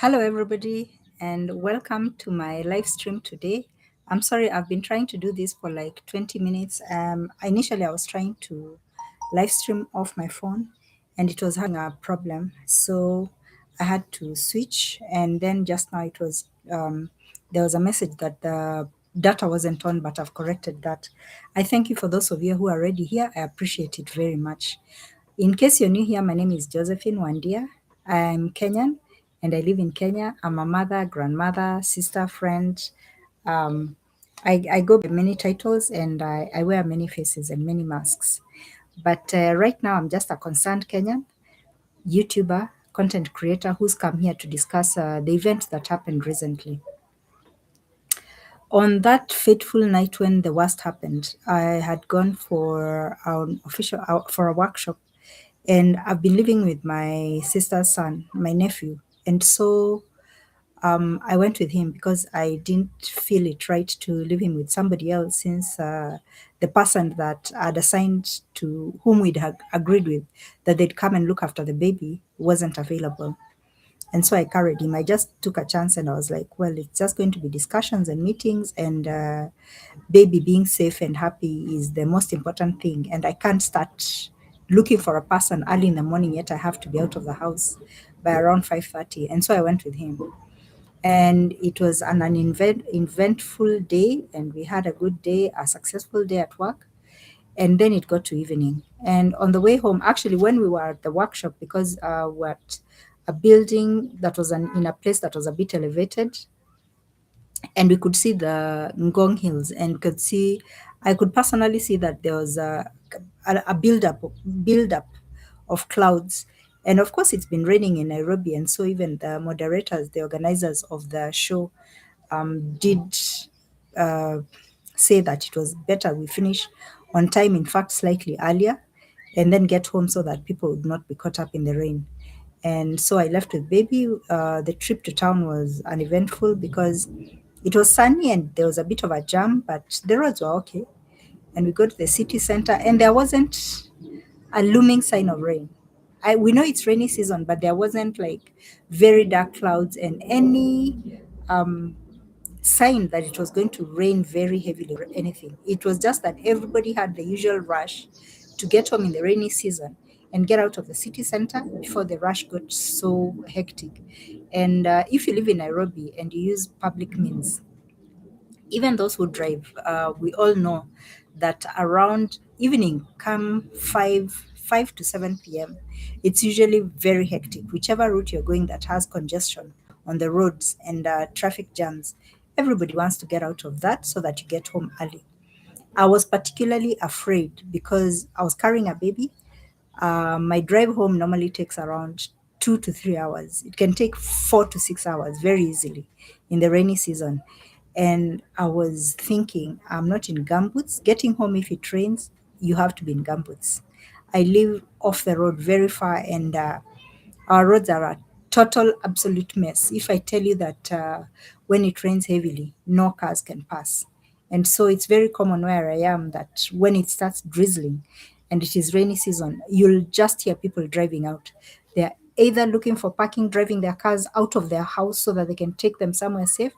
Hello, everybody, and welcome to my live stream today. I'm sorry, I've been trying to do this for like 20 minutes. Initially, I was trying to live stream off my phone, and it was having a problem. So I had to switch, and then just now there was a message that the data wasn't on, but I've corrected that. I thank you for those of you who are already here. I appreciate it very much. In case you're new here, my name is Josephine Wandia. I'm Kenyan and I live in Kenya. I'm a mother, grandmother, sister, friend. Um, I go by many titles and I wear many faces and many masks. But right now, I'm just a concerned Kenyan YouTuber, content creator who's come here to discuss the event that happened recently. On that fateful night when the worst happened, I had gone for an official for a workshop, and I've been living with my sister's son, my nephew, and so I went with him because I didn't feel it right to leave him with somebody else since the person that I'd assigned to whom we'd agreed with that they'd come and look after the baby wasn't available. And so I carried him. I just took a chance and I was like, well, it's just going to be discussions and meetings, and baby being safe and happy is the most important thing. And I can't start looking for a person early in the morning, yet I have to be out of the house by around 5:30. And so I went with him. And it was an eventful day, and we had a good day, a successful day at work. And then it got to evening. And on the way home, actually, when we were at the workshop, because we're at a building that was in a place that was a bit elevated, and we could see the Ngong Hills, and I could personally see that there was a build up of clouds. And of course, it's been raining in Nairobi, and so even the moderators, the organizers of the show, did uh, say that it was better we finish on time, in fact, slightly earlier, and then get home so that people would not be caught up in the rain. And so I left with baby. The trip to town was uneventful because it was sunny and there was a bit of a jam, but the roads were okay. And we got to the city center, and there wasn't a looming sign of rain. We know it's rainy season, but there wasn't like very dark clouds and any sign that it was going to rain very heavily or anything. It was just that everybody had the usual rush to get home in the rainy season and get out of the city center before the rush got so hectic. And if you live in Nairobi and you use public means, even those who drive, we all know that around evening, come 5 to 7 p.m., it's usually very hectic. Whichever route you're going that has congestion on the roads and traffic jams, everybody wants to get out of that so that you get home early. I was particularly afraid because I was carrying a baby. My drive home normally takes around 2 to 3 hours. It can take 4 to 6 hours very easily in the rainy season. And I was thinking, I'm not in gumboots. Getting home, if it rains, you have to be in gumboots. I live off the road very far, and our roads are a total, absolute mess. If I tell you that when it rains heavily, no cars can pass. And so it's very common where I am that when it starts drizzling and it is rainy season, you'll just hear people driving out. They're either looking for parking, driving their cars out of their house so that they can take them somewhere safe,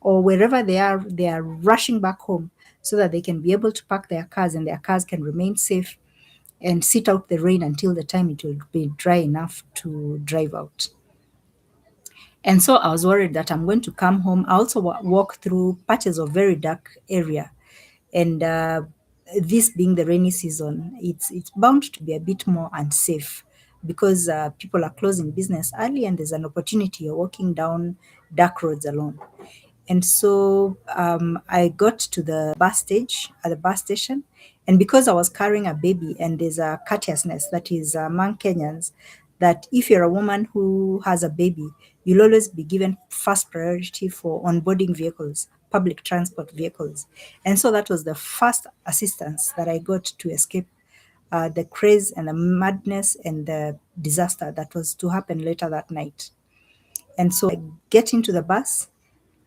or wherever they are rushing back home so that they can be able to park their cars and their cars can remain safe and sit out the rain until the time it will be dry enough to drive out. And so I was worried that I'm going to come home. I also walk through patches of very dark area, and this being the rainy season, it's bound to be a bit more unsafe because people are closing business early, and there's an opportunity you're walking down dark roads alone. And so I got to the bus stage at the bus station. And because I was carrying a baby, and there's a courteousness that is among Kenyans, that if you're a woman who has a baby, you'll always be given first priority for onboarding vehicles, public transport vehicles. And so that was the first assistance that I got to escape the craze and the madness and the disaster that was to happen later that night. And so I get into the bus,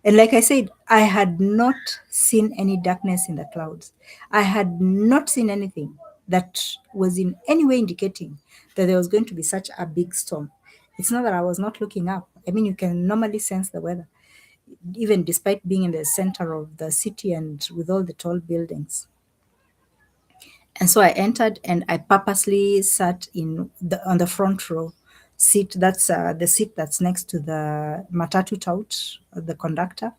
and like I said, I had not seen any darkness in the clouds. I had not seen anything that was in any way indicating that there was going to be such a big storm. It's not that I was not looking up. I mean, you can normally sense the weather, even despite being in the center of the city and with all the tall buildings. And so I entered and I purposely sat on the front row seat. That's the seat that's next to the matatu tout, the conductor,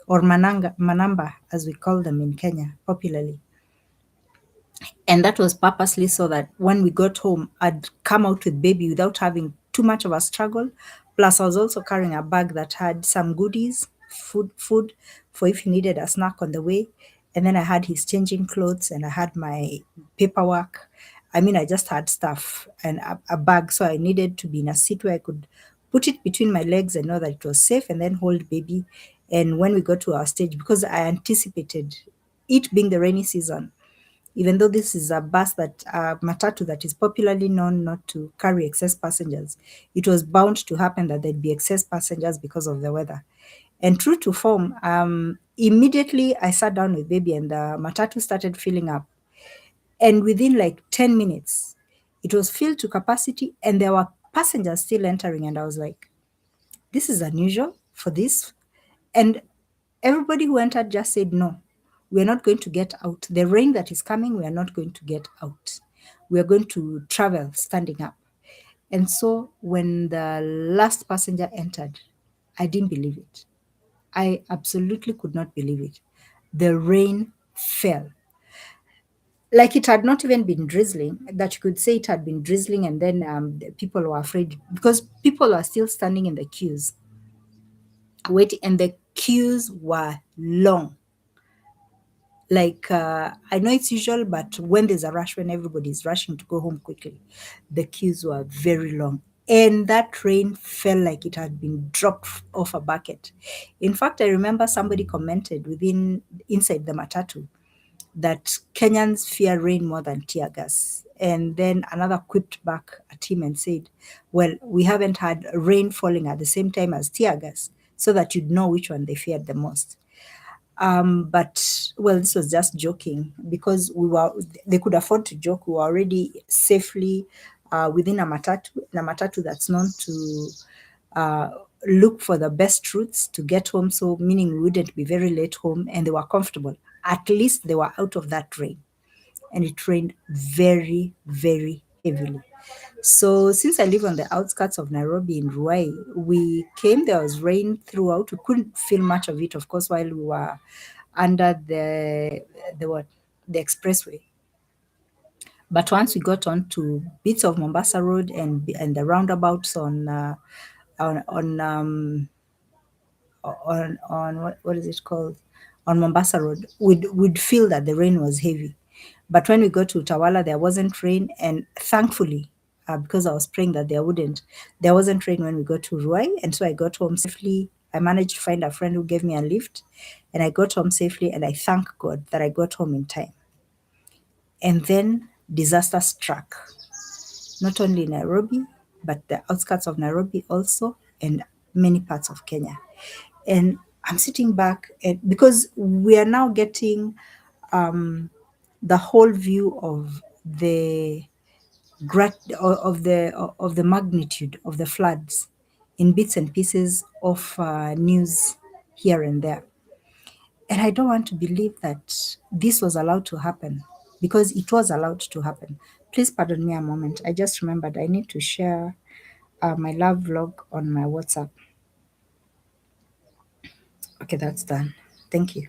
or manamba, as we call them in Kenya popularly. And that was purposely so that when we got home, I'd come out with baby without having too much of a struggle. Plus, I was also carrying a bag that had some goodies, food for if he needed a snack on the way. And then I had his changing clothes and I had my paperwork. I mean, I just had stuff and a bag. So I needed to be in a seat where I could put it between my legs and know that it was safe and then hold baby. And when we got to our stage, because I anticipated it being the rainy season, even though this is a matatu that is popularly known not to carry excess passengers, it was bound to happen that there'd be excess passengers because of the weather. And true to form, immediately I sat down with baby and the matatu started filling up. And within like 10 minutes, it was filled to capacity and there were passengers still entering. And I was like, this is unusual for this. And everybody who entered just said, no, we're not going to get out. The rain that is coming, we are not going to get out. We are going to travel standing up. And so when the last passenger entered, I didn't believe it. I absolutely could not believe it. The rain fell. Like it had not even been drizzling, that you could say it had been drizzling, and then the people were afraid because people are still standing in the queues waiting, and the queues were long. Like I know it's usual, but when there's a rush, when everybody's rushing to go home quickly, the queues were very long. And that rain felt like it had been dropped off a bucket. In fact, I remember somebody commented within inside the matatu that Kenyans fear rain more than tear gas. And then another quipped back at him and said, well, we haven't had rain falling at the same time as tear gas, so that you'd know which one they feared the most. But well, this was just joking because they could afford to joke. We were already safely within a matatu that's known to uh, look for the best routes to get home. So, meaning we wouldn't be very late home and they were comfortable. At least they were out of that rain. And it rained very, very heavily. So since I live on the outskirts of Nairobi in Ruai, we came, there was rain throughout. We couldn't feel much of it, of course, while we were under the the expressway. But once we got onto bits of Mombasa Road and the roundabouts on on um, on what is it called, on Mombasa Road, we'd feel that the rain was heavy. But when we got to Utawala, there wasn't rain, and thankfully, because I was praying that there wasn't rain when we got to Ruai, and so I got home safely. I managed to find a friend who gave me a lift, and I got home safely, and I thank God that I got home in time. And then disaster struck, not only in Nairobi, but the outskirts of Nairobi also, and many parts of Kenya. And I'm sitting back, and because we are now getting the whole view of the of the magnitude of the floods in bits and pieces of news here and there. And I don't want to believe that this was allowed to happen because it was allowed to happen. Please pardon me a moment. I just remembered I need to share my love vlog on my WhatsApp. Okay, that's done. Thank you.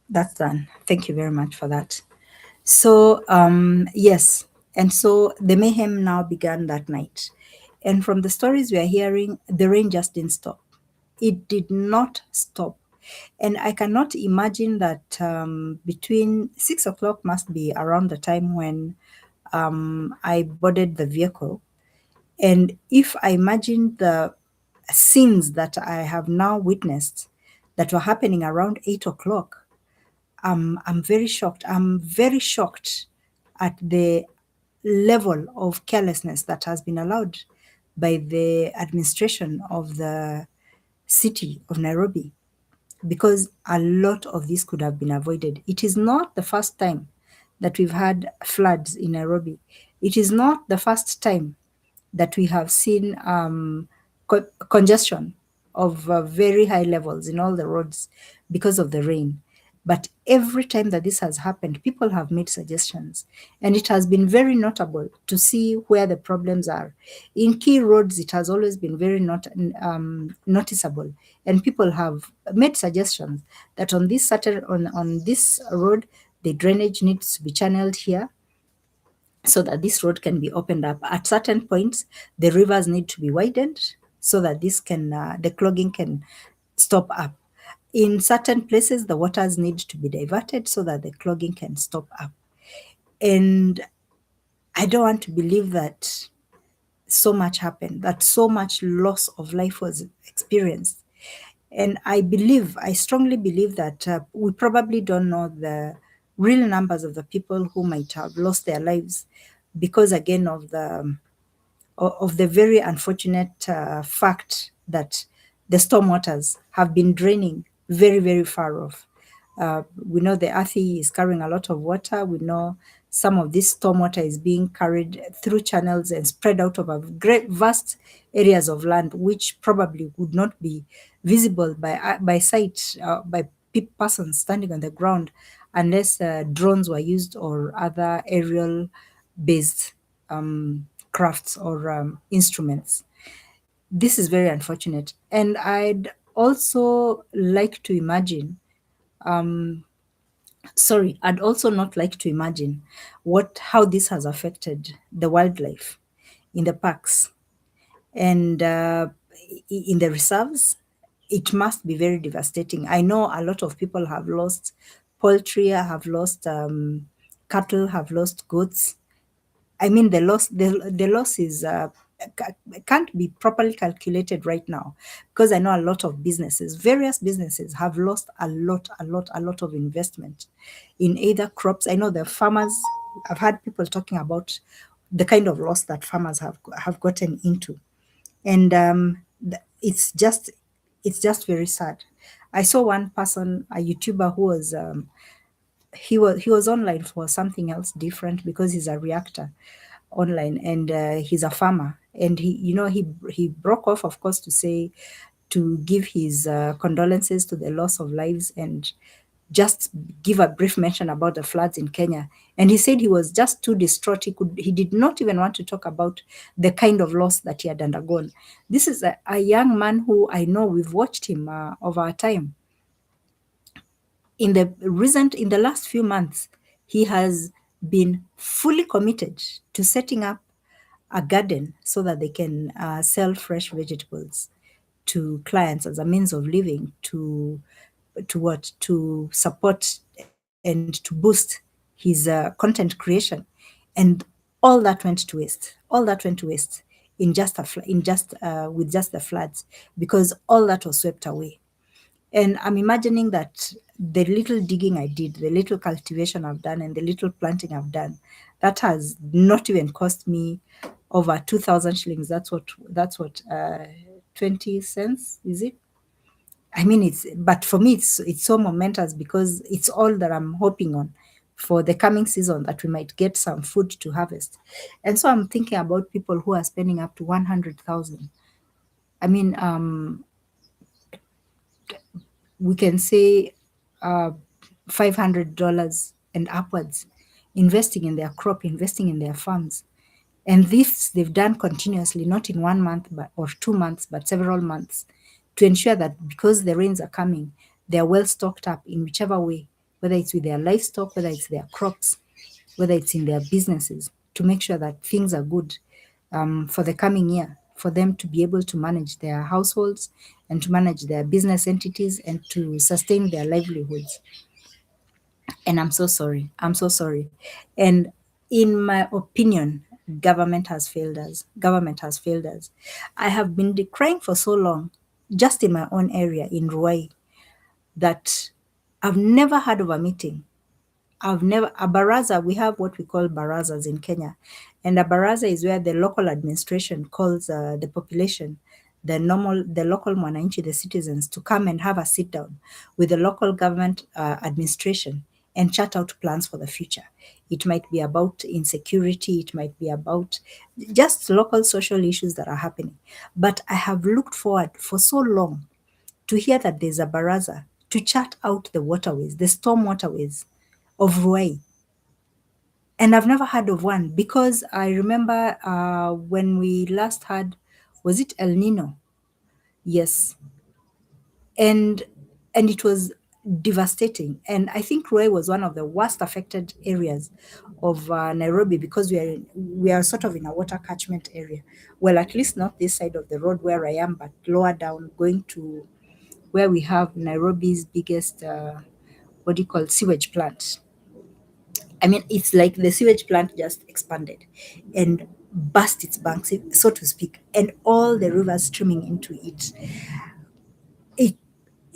That's done. Thank you very much for that. So, yes. And so the mayhem now began that night. And from the stories we are hearing, the rain just didn't stop. It did not stop. And I cannot imagine that between 6 o'clock must be around the time when I boarded the vehicle. And if I imagine the scenes that I have now witnessed that were happening around 8 o'clock, I'm very shocked. I'm very shocked at the level of carelessness that has been allowed by the administration of the city of Nairobi, because a lot of this could have been avoided. It is not the first time that we've had floods in Nairobi. It is not the first time that we have seen congestion of very high levels in all the roads because of the rain. But every time that this has happened, people have made suggestions, and it has been very notable to see where the problems are. In key roads, it has always been very noticeable, and people have made suggestions that on this certain on this road, the drainage needs to be channeled here so that this road can be opened up. At certain points, the rivers need to be widened so that the clogging can stop up. In certain places, the waters need to be diverted so that the clogging can stop up. And I don't want to believe that so much happened, that so much loss of life was experienced. And I strongly believe that we probably don't know the real numbers of the people who might have lost their lives because, again, of the very unfortunate fact that the stormwaters have been draining very, very far off. We know the Athi is carrying a lot of water. We know some of this stormwater is being carried through channels and spread out over great vast areas of land, which probably would not be visible by sight by persons standing on the ground unless drones were used or other aerial based crafts or instruments. This is very unfortunate. And I'd also like to imagine, I'd also not like to imagine how this has affected the wildlife in the parks and in the reserves. It must be very devastating. I know a lot of people have lost poultry, have lost cattle, have lost goats. I mean, the loss is can't be properly calculated right now, because I know a lot of various businesses have lost a lot of investment in either crops. I know the farmers. I've had people talking about the kind of loss that farmers have gotten into, and it's just very sad. I saw one person, a YouTuber, who was he was online for something else different because he's a reactor online, and he's a farmer, and he broke off, of course, to say, to give his condolences to the loss of lives and just give a brief mention about the floods in Kenya. And he said he was just too distraught. He did not even want to talk about the kind of loss that he had undergone. This is a young man who I know, we've watched him over our time. In the last few months, he has been fully committed to setting up a garden so that they can sell fresh vegetables to clients as a means of living, to support and to boost his content creation. And all that went to waste. All that went to waste in just a in just with just the floods, because all that was swept away. And I'm imagining that the little digging I did, the little cultivation I've done, and the little planting I've done, that has not even cost me over 2,000 shillings. That's what 20 cents, is it? I mean, but for me, it's so momentous because it's all that I'm hoping on for the coming season, that we might get some food to harvest. And so I'm thinking about people who are spending up to 100,000. I mean, we can say uh, $500 and upwards, investing in their crop, investing in their farms. And this they've done continuously, not in 1 month or 2 months, but several months, to ensure that because the rains are coming, they're well stocked up in whichever way, whether it's with their livestock, whether it's their crops, whether it's in their businesses, to make sure that things are good for the coming year, for them to be able to manage their households and to manage their business entities and to sustain their livelihoods. And I'm so sorry. I'm so sorry. And in my opinion, government has failed us. Government has failed us. I have been decrying for so long, just in my own area in Ruai, that I've never heard of a meeting. I've never, a baraza, we have what we call barazas in Kenya. And a baraza is where the local administration calls the population, the local mwananchi, the citizens, to come and have a sit down with the local government administration and chart out plans for the future. It might be about insecurity, it might be about just local social issues that are happening. But I have looked forward for so long to hear that there's a baraza to chart out the waterways, the storm waterways of Ruai. And I've never heard of one because I remember when we last had, was it El Nino? Yes. And it was devastating. And I think Ruai was one of the worst affected areas of Nairobi because we are sort of in a water catchment area. Well, at least not this side of the road where I am, but lower down, going to where we have Nairobi's biggest, what do you call, sewage plant. I mean, it's like the sewage plant just expanded and burst its banks, so to speak, and all the rivers streaming into it. It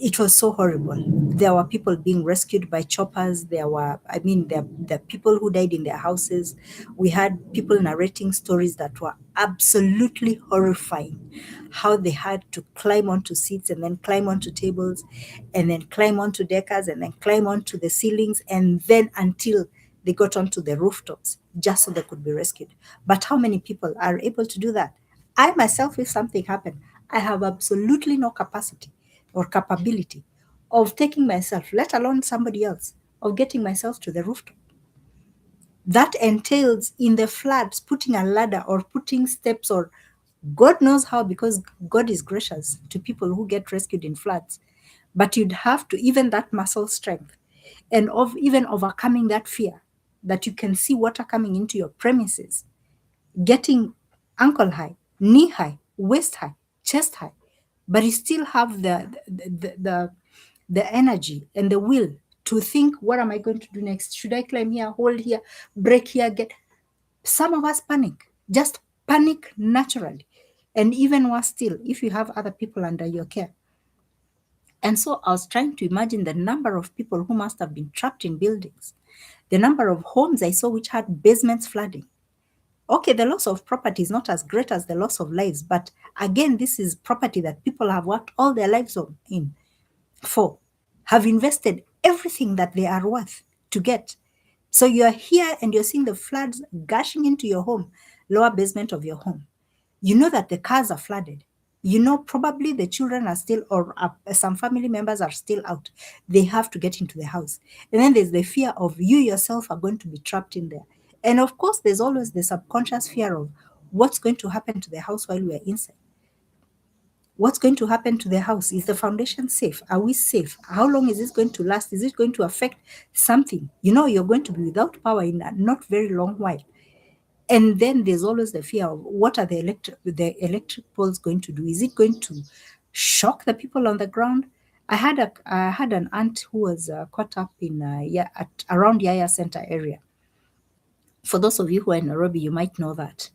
it was so horrible. There were people being rescued by choppers. There were, I mean, there people who died in their houses. We had people narrating stories that were absolutely horrifying. How they had to climb onto seats and then climb onto tables and then climb onto deckers and then climb onto the ceilings and then until they got onto the rooftops just so they could be rescued. But how many people are able to do that? I myself, if something happened, I have absolutely no capacity or capability of taking myself, let alone somebody else, of getting myself to the rooftop. That entails in the floods putting a ladder or putting steps or God knows how, because God is gracious to people who get rescued in floods. But you'd have to, even that muscle strength and of even overcoming that fear that you can see water coming into your premises, getting ankle high, knee high, waist high, chest high, but you still have the energy and the will to think, what am I going to do next? Should I climb here, hold here, break here, get? Some of us panic, just panic naturally. And even worse still, if you have other people under your care. And so I was trying to imagine the number of people who must have been trapped in buildings, the number of homes I saw which had basements flooding. Okay, the loss of property is not as great as the loss of lives, but again, this is property that people have worked all their lives on in for, have invested everything that they are worth to get. So you're here and you're seeing the floods gushing into your home, lower basement of your home. You know that the cars are flooded. You know, probably the children are still, or some family members are still out. They have to get into the house. And then there's the fear of you yourself are going to be trapped in there. And of course, there's always the subconscious fear of what's going to happen to the house while we're inside. What's going to happen to the house? Is the foundation safe? Are we safe? How long is this going to last? Is it going to affect something? You know, you're going to be without power in a not very long while. And then there's always the fear of what are the electric poles going to do? Is it going to shock the people on the ground? I had an aunt who was caught up in around Yaya Center area. For those of you who are in Nairobi, you might know that.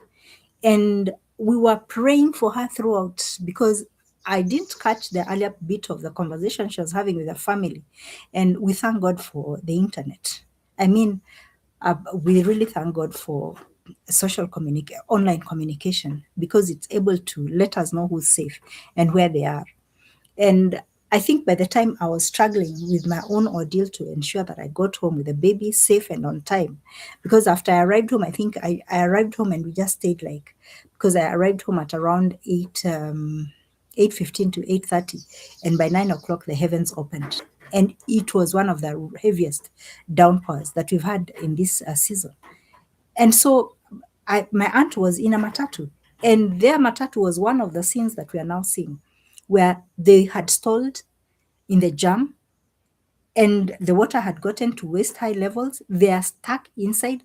And we were praying for her throughout because I didn't catch the earlier bit of the conversation she was having with her family. And we thank God for the internet. I mean, we really thank God for online communication because it's able to let us know who's safe and where they are. And I think by the time I was struggling with my own ordeal to ensure that I got home with the baby safe and on time, because after I arrived home, I think I arrived home and we just stayed like, because I arrived home at around 8:15 to 8:30, and by 9 o'clock the heavens opened, and it was one of the heaviest downpours that we've had in this season. And so my aunt was in a matatu, and their matatu was one of the scenes that we are now seeing, where they had stalled in the jam and the water had gotten to waist high levels. They are stuck inside.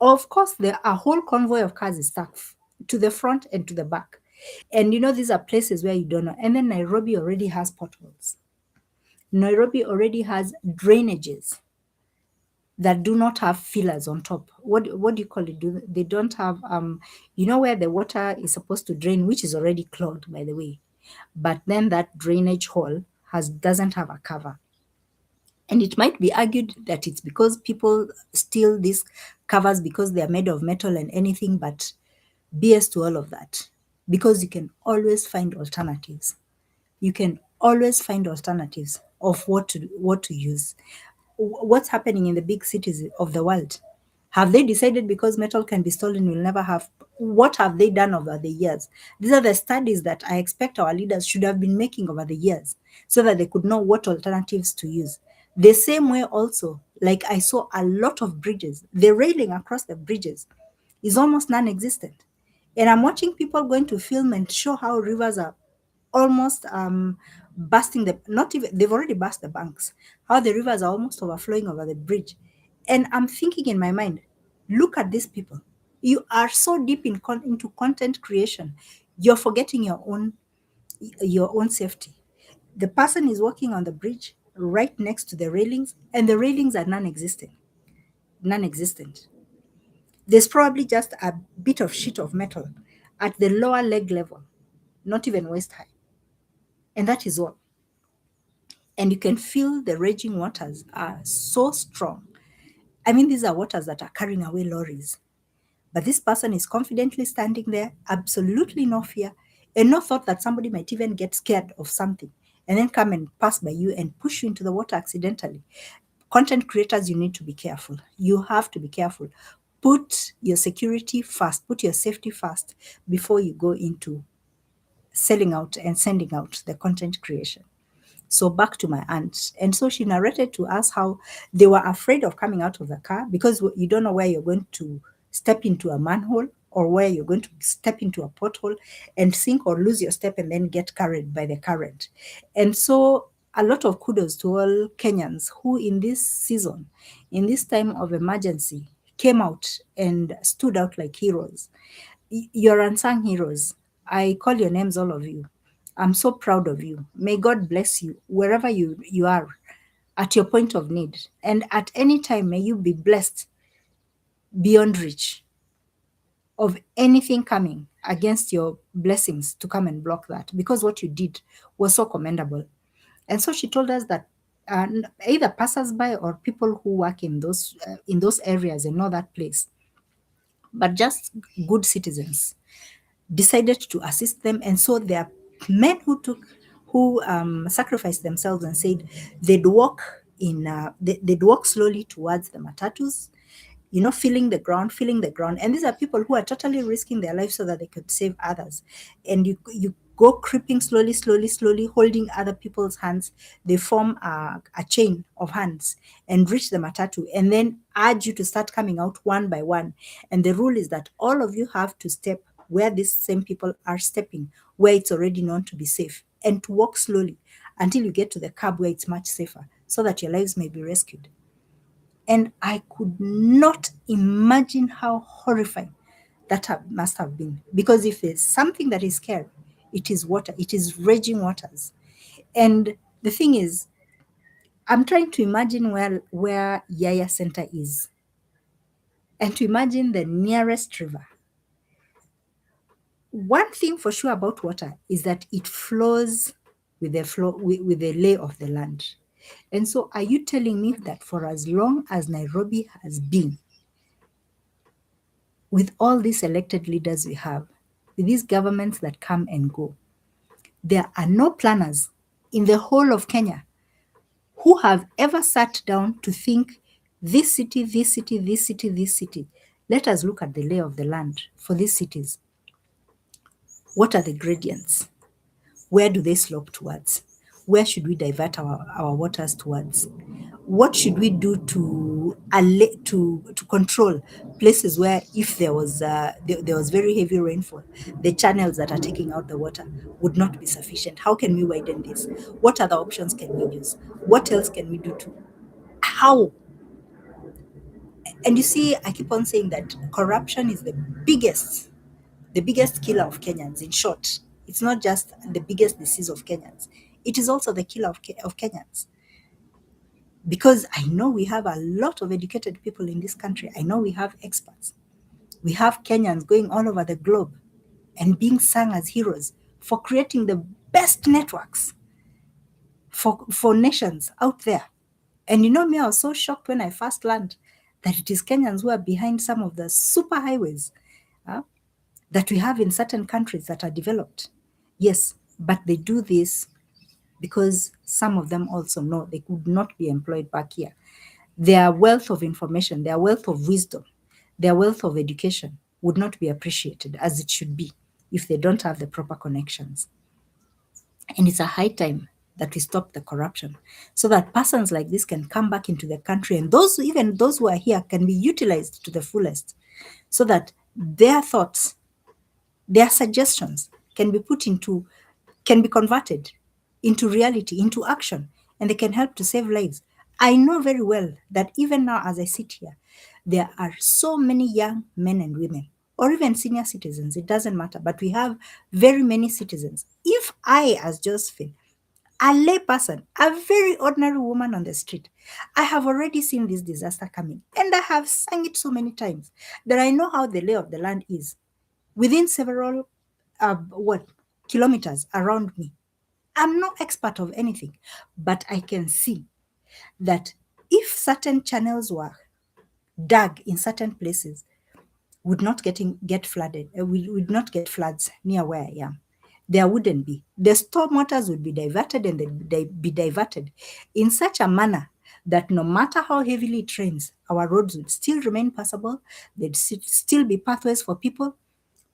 Of course, a whole convoy of cars is stuck to the front and to the back. And you know, these are places where you don't know. And then Nairobi already has potholes. Nairobi already has drainages that do not have fillers on top. What do you call it? They don't have you know where the water is supposed to drain, which is already clogged by the way. But then that drainage hole doesn't have a cover. And it might be argued that it's because people steal these covers because they are made of metal and anything, but BS to all of that. Because you can always find alternatives. You can always find alternatives of what to use. What's happening in the big cities of the world? Have they decided because metal can be stolen, we'll never have? What have they done over the years? These are the studies that I expect our leaders should have been making over the years so that they could know what alternatives to use. The same way, also, like I saw a lot of bridges, the railing across the bridges is almost non existent. And I'm watching people going to film and show how rivers are almost busting the, not even, they've already burst the banks, how the rivers are almost overflowing over the bridge. And I'm thinking in my mind, look at these people. You are so deep into content creation, you're forgetting your own safety. The person is walking on the bridge right next to the railings, and the railings are non-existent. There's probably just a bit of sheet of metal at the lower leg level, not even waist high. And that is all. And you can feel the raging waters are so strong. I mean, these are waters that are carrying away lorries. But this person is confidently standing there, absolutely no fear, and no thought that somebody might even get scared of something and then come and pass by you and push you into the water accidentally. Content creators, you need to be careful. You have to be careful. Put your security first, put your safety first before you go into selling out and sending out the content creation. So back to my aunt. And so she narrated to us how they were afraid of coming out of the car because you don't know where you're going to step into a manhole or where you're going to step into a pothole and sink or lose your step and then get carried by the current. And so a lot of kudos to all Kenyans who in this season, in this time of emergency, came out and stood out like heroes. You're unsung heroes. I call your names, all of you. I'm so proud of you. May God bless you wherever you are at your point of need. And at any time, may you be blessed beyond reach of anything coming against your blessings to come and block that, because what you did was so commendable. And so she told us that either passers-by or people who work in those areas and know that place, but just good citizens decided to assist them. And so there are men who sacrificed themselves and said they'd walk slowly towards the matatus, feeling the ground. And these are people who are totally risking their lives so that they could save others. And you go creeping slowly, slowly, slowly, holding other people's hands. They form a chain of hands and reach the matatu and then urge you to start coming out one by one. And the rule is that all of you have to step where these same people are stepping, where it's already known to be safe, and to walk slowly until you get to the curb where it's much safer so that your lives may be rescued. And I could not imagine how horrifying that must have been. Because if there's something that is scary, it is water, it is raging waters. And the thing is, I'm trying to imagine where Yaya Center is and to imagine the nearest river. One thing for sure about water is that it flows with the lay of the land. And so, are you telling me that for as long as Nairobi has been, with all these elected leaders we have, with these governments that come and go, there are no planners in the whole of Kenya who have ever sat down to think this city, this city, this city, this city. Let us look at the lay of the land for these cities. What are the gradients? Where do they slope towards? Where should we divert our waters towards? What should we do to control places where if there was very heavy rainfall, the channels that are taking out the water would not be sufficient? How can we widen this? What other options can we use? What else can we do to how? And you see, I keep on saying that corruption is the biggest killer of Kenyans. In short, it's not just the biggest disease of Kenyans, it is also the killer of Kenyans. Because I know we have a lot of educated people in this country. I know we have experts. We have Kenyans going all over the globe and being sung as heroes for creating the best networks for nations out there. And you know me, I was so shocked when I first learned that it is Kenyans who are behind some of the super highways that we have in certain countries that are developed. Yes, but they do this because some of them also know they could not be employed back here. Their wealth of information, their wealth of wisdom, their wealth of education would not be appreciated as it should be if they don't have the proper connections. And it's a high time that we stop the corruption so that persons like this can come back into the country, and even those who are here can be utilized to the fullest so that their thoughts, their suggestions can be converted into reality, into action, and they can help to save lives. I know very well that even now, as I sit here, there are so many young men and women, or even senior citizens, it doesn't matter, but we have very many citizens. If I, as Josephine, a layperson, a very ordinary woman on the street, I have already seen this disaster coming, and I have sung it so many times that I know how the lay of the land is within several what kilometers around me. I'm no expert of anything, but I can see that if certain channels were dug in certain places, would not get flooded. We would not get floods near where I am. There wouldn't be. The storm waters would be diverted, and they be diverted in such a manner that no matter how heavily it rains, our roads would still remain passable. There'd still be pathways for people.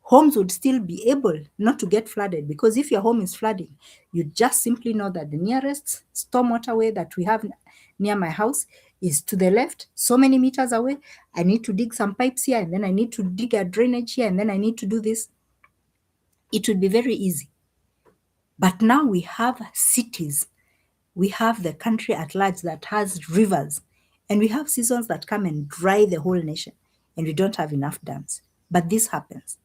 Homes would still be able not to get flooded, because if your home is flooding, you just simply know that the nearest stormwater way that we have near my house is to the left, so many meters away. I need to dig some pipes here, and then I need to dig a drainage here, and then I need to do this. It would be very easy. But now we have cities, we have the country at large that has rivers, and we have seasons that come and dry the whole nation, and we don't have enough dams. But this happens.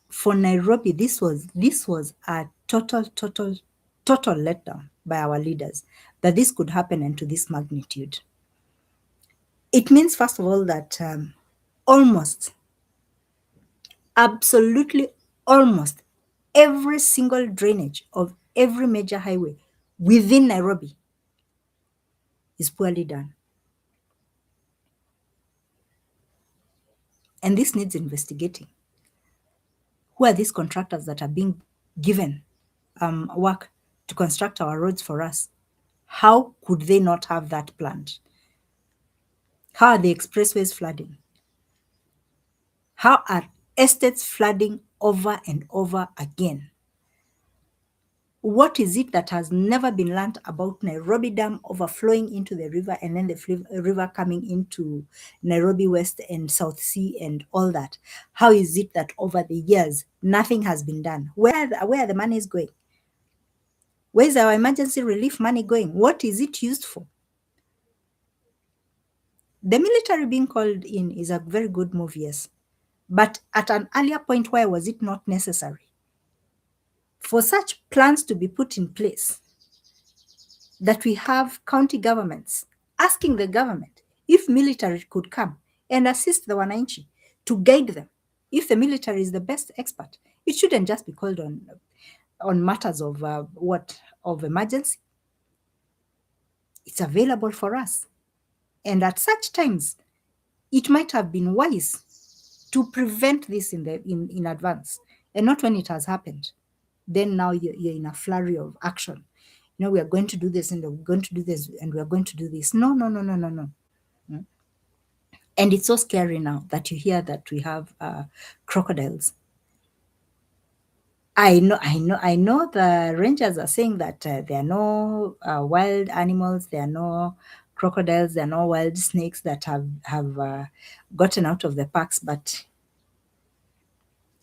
For Nairobi, this was a total letdown by our leaders that this could happen and to this magnitude. It means, first of all, that almost, absolutely, almost every single drainage of every major highway within Nairobi is poorly done. And this needs investigating. Who are these contractors that are being given work to construct our roads for us? How could they not have that planned? How are the expressways flooding? How are estates flooding over and over again? What is it that has never been learned about Nairobi Dam overflowing into the river, and then the river coming into Nairobi West and South Sea and all that? How is it that over the years nothing has been done? Where are the monies going? Where is our emergency relief money going? What is it used for? The military being called in is a very good move, yes. But at an earlier point, why was it not necessary for such plans to be put in place, that we have county governments asking the government if military could come and assist the wananchi to guide them? If the military is the best expert, it shouldn't just be called on matters of of emergency. It's available for us. And at such times, it might have been wise to prevent this in advance, and not when it has happened. Then now you're in a flurry of action. We are going to do this, and we're going to do this, and we're going to do this. No, no, no, no, no, no. And it's so scary now that you hear that we have crocodiles. I know the rangers are saying that there are no wild animals, there are no crocodiles, there are no wild snakes that have gotten out of the parks, but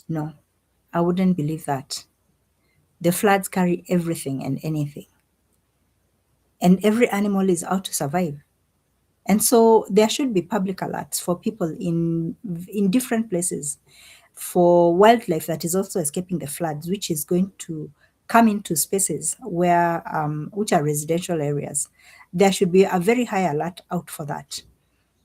no, I wouldn't believe that. The floods carry everything and anything, and every animal is out to survive. And so there should be public alerts for people in different places, for wildlife that is also escaping the floods, which is going to come into spaces which are residential areas. There should be a very high alert out for that.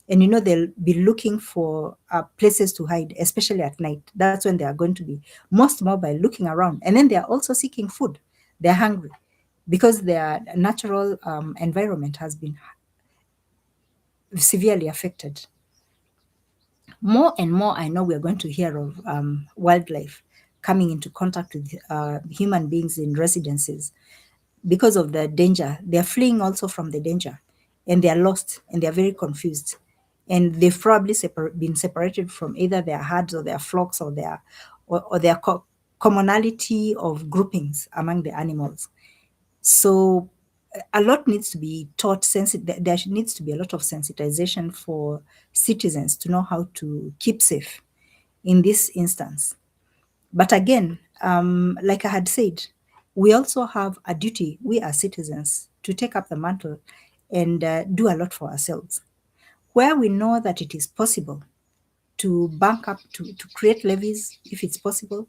And they'll be looking for places to hide, especially at night. That's when they are going to be most mobile, looking around. And then they are also seeking food. They're hungry because their natural environment has been severely affected. More and more, I know we're going to hear of wildlife coming into contact with human beings in residences because of the danger. They're fleeing also from the danger, and they're lost and they're very confused. And they've probably been separated from either their herds or their flocks or their commonality of groupings among the animals. So a lot needs to be taught. There needs to be a lot of sensitization for citizens to know how to keep safe in this instance. But again, like I had said, we also have a duty, we as citizens, to take up the mantle and do a lot for ourselves. Where we know that it is possible to bank up, to create levees if it's possible,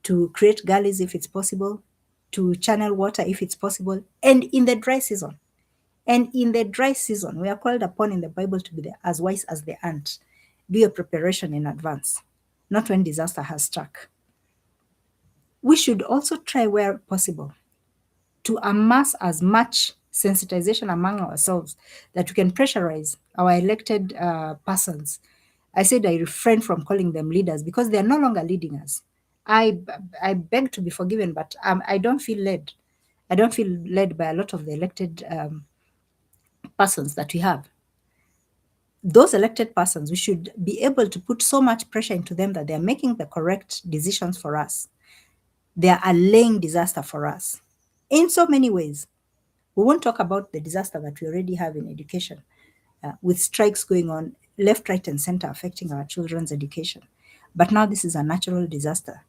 to create gullies if it's possible, to channel water if it's possible, and in the dry season. And in the dry season, we are called upon in the Bible to be as wise as the ant. Do your preparation in advance, not when disaster has struck. We should also try, where possible, to amass as much sensitization among ourselves that we can pressurize our elected persons. I said I refrain from calling them leaders because they are no longer leading us. I, I beg to be forgiven, but I don't feel led. I don't feel led by a lot of the elected persons that we have. Those elected persons, we should be able to put so much pressure into them that they're making the correct decisions for us. They are allaying disaster for us in so many ways. We won't talk about the disaster that we already have in education, with strikes going on left, right, and center affecting our children's education. But now this is a natural disaster.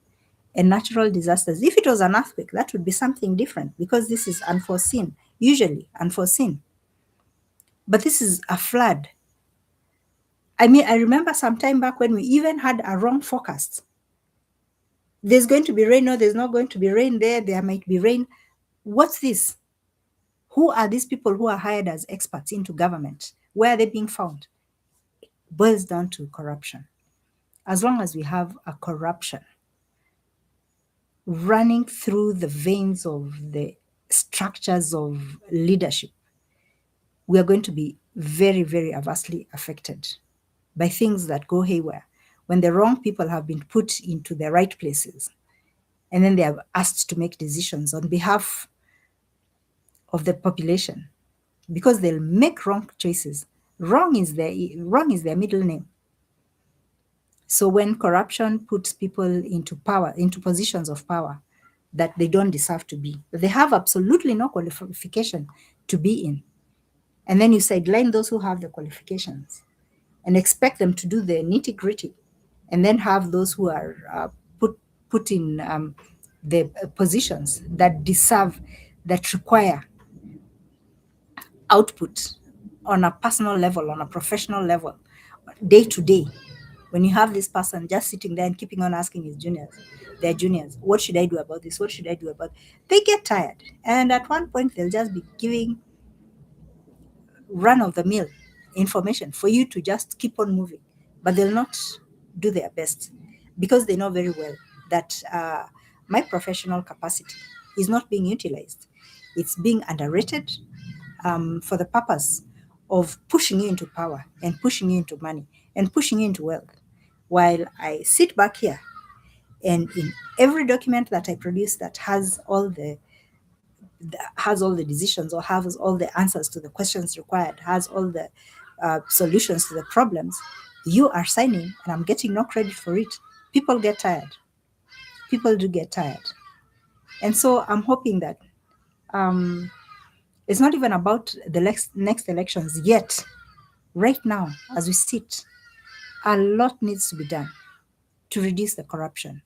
And natural disasters, if it was an earthquake, that would be something different because this is unforeseen, usually unforeseen. But this is a flood. I mean, I remember some time back when we even had a wrong forecast. There's going to be rain, no, there's not going to be rain there might be rain. What's this? Who are these people who are hired as experts into government? Where are they being found? It boils down to corruption. As long as we have a corruption running through the veins of the structures of leadership, we are going to be very, very adversely affected by things that go haywire when the wrong people have been put into the right places and then they are asked to make decisions on behalf of the population because they'll make wrong choices. Wrong is their middle name. So when corruption puts people into power, into positions of power that they don't deserve to be, they have absolutely no qualification to be in, and then you sideline those who have the qualifications and expect them to do the nitty gritty, and then have those who are put in the positions that deserve, that require output on a personal level, on a professional level, day to day. When you have this person just sitting there and keeping on asking his juniors, their juniors, what should I do about this? What should I do about? They get tired, and at one point they'll just be giving run of the mill information for you to just keep on moving, but they'll not do their best because they know very well that my professional capacity is not being utilized. It's being underrated for the purpose of pushing you into power and pushing you into money and pushing you into wealth. While I sit back here and in every document that I produce that has all the decisions or has all the answers to the questions required, has all the solutions to the problems, you are signing and I'm getting no credit for it. People get tired. People do get tired. And so I'm hoping that it's not even about the next elections yet. Right now, as we sit, a lot needs to be done to reduce the corruption.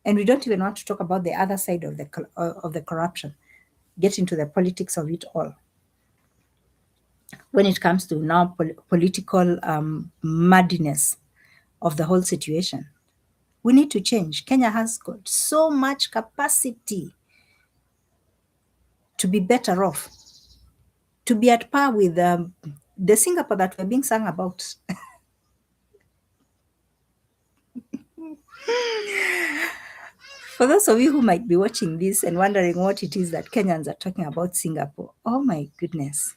And we don't even want to talk about the other side of the corruption, get into the politics of it all. When it comes to now political madness of the whole situation, we need to change. Kenya has got so much capacity to be better off, to be at par with the Singapore that we're being sung about. For those of you who might be watching this and wondering what it is that Kenyans are talking about Singapore, oh my goodness.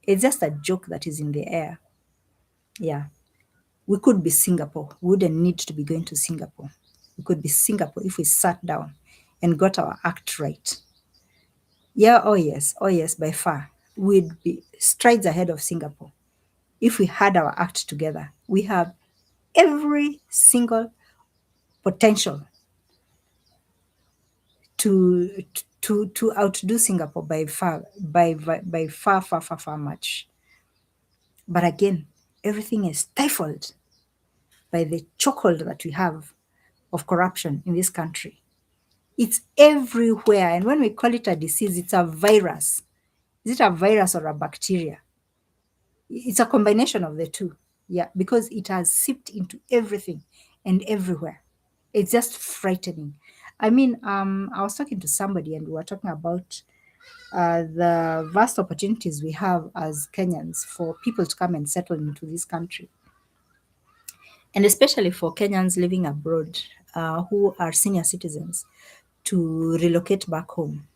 It's just a joke that is in the air. Yeah. We could be Singapore. We wouldn't need to be going to Singapore. We could be Singapore if we sat down and got our act right. Yeah, oh yes, by far. We'd be strides ahead of Singapore if we had our act together. We have every single potential to to outdo Singapore by far, by far, far, far, far much. But again, everything is stifled by the chokehold that we have of corruption in this country. It's everywhere. And when we call it a disease, it's a virus. Is it a virus or a bacteria? It's a combination of the two. Yeah, because it has seeped into everything and everywhere. It's just frightening. I mean, I was talking to somebody and we were talking about the vast opportunities we have as Kenyans for people to come and settle into this country, and especially for Kenyans living abroad who are senior citizens to relocate back home.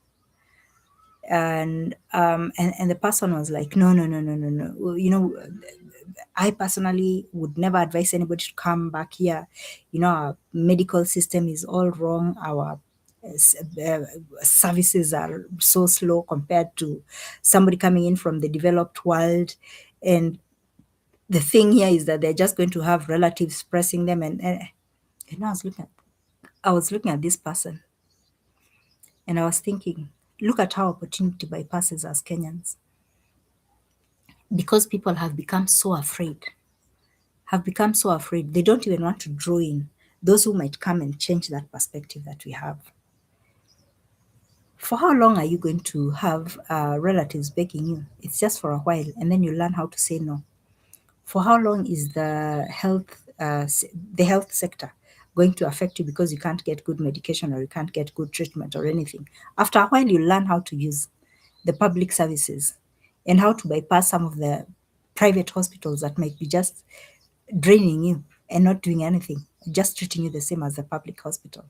And the person was like, no, no, no, no, no, no. Well, I personally would never advise anybody to come back here. Our medical system is all wrong. Our services are so slow compared to somebody coming in from the developed world. And the thing here is that they're just going to have relatives pressing them. And I was looking at this person and I was thinking, look at how opportunity bypasses us Kenyans, because people have become so afraid. They don't even want to draw in those who might come and change that perspective that we have. For how long are you going to have relatives begging you? It's just for a while, and then you learn how to say no. For how long is the health sector going to affect you because you can't get good medication or you can't get good treatment or anything? After a while, you learn how to use the public services and how to bypass some of the private hospitals that might be just draining you and not doing anything, just treating you the same as the public hospital.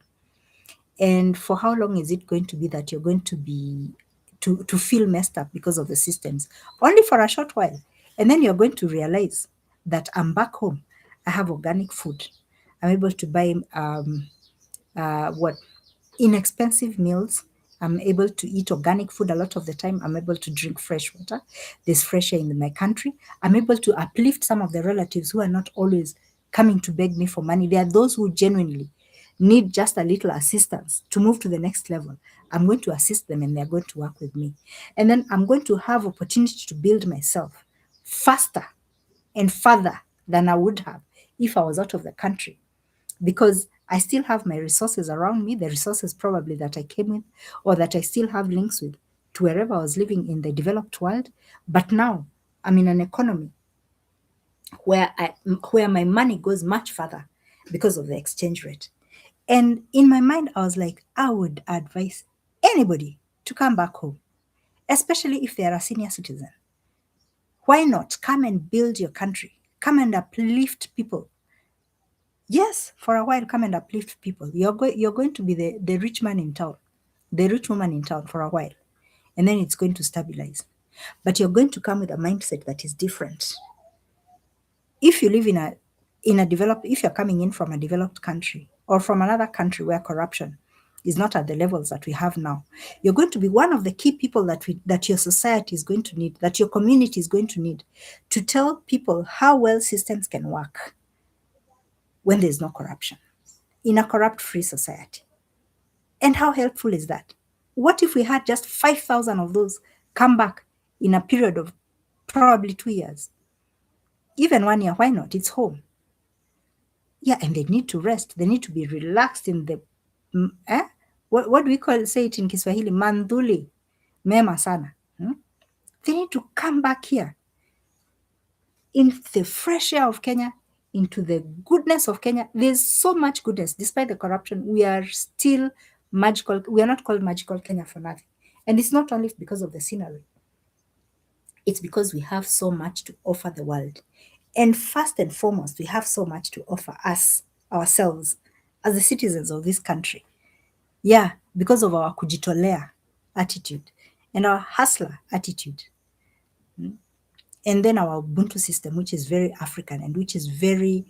And for how long is it going to be that you're going to be to feel messed up because of the systems? Only for a short while. And then you're going to realize that I'm back home. I have organic food. I'm able to buy what inexpensive meals. I'm able to eat organic food a lot of the time. I'm able to drink fresh water. There's fresh air in my country. I'm able to uplift some of the relatives who are not always coming to beg me for money. There are those who genuinely need just a little assistance to move to the next level. I'm going to assist them and they're going to work with me. And then I'm going to have opportunity to build myself faster and further than I would have if I was out of the country, because I still have my resources around me, the resources probably that I came with or that I still have links with to wherever I was living in the developed world. But now I'm in an economy where where my money goes much further because of the exchange rate. And in my mind, I was like, I would advise anybody to come back home, especially if they are a senior citizen. Why not come and build your country? Come and uplift people. Yes, for a while, come and uplift people. You're going to be the rich man in town, the rich woman in town for a while, and then it's going to stabilize. But you're going to come with a mindset that is different. If you live in a developed, if you're coming in from a developed country or from another country where corruption is not at the levels that we have now, you're going to be one of the key people that your society is going to need, that your community is going to need, to tell people how well systems can work when there's no corruption in a corrupt free society. And how helpful is that? What if we had just 5,000 of those come back in a period of probably 2 years? Even 1 year, why not? It's home. Yeah, and they need to rest. They need to be relaxed in the what do we say it in Kiswahili? Mandhuli mema sana. They need to come back here in the fresh air of Kenya, into the goodness of Kenya. There's so much goodness. Despite the corruption, we are still magical. We are not called magical Kenya for nothing. And it's not only because of the scenery. It's because we have so much to offer the world. And first and foremost, we have so much to offer us, ourselves, as the citizens of this country. Yeah, because of our kujitolea attitude and our hustler attitude. And then our Ubuntu system, which is very African and which is very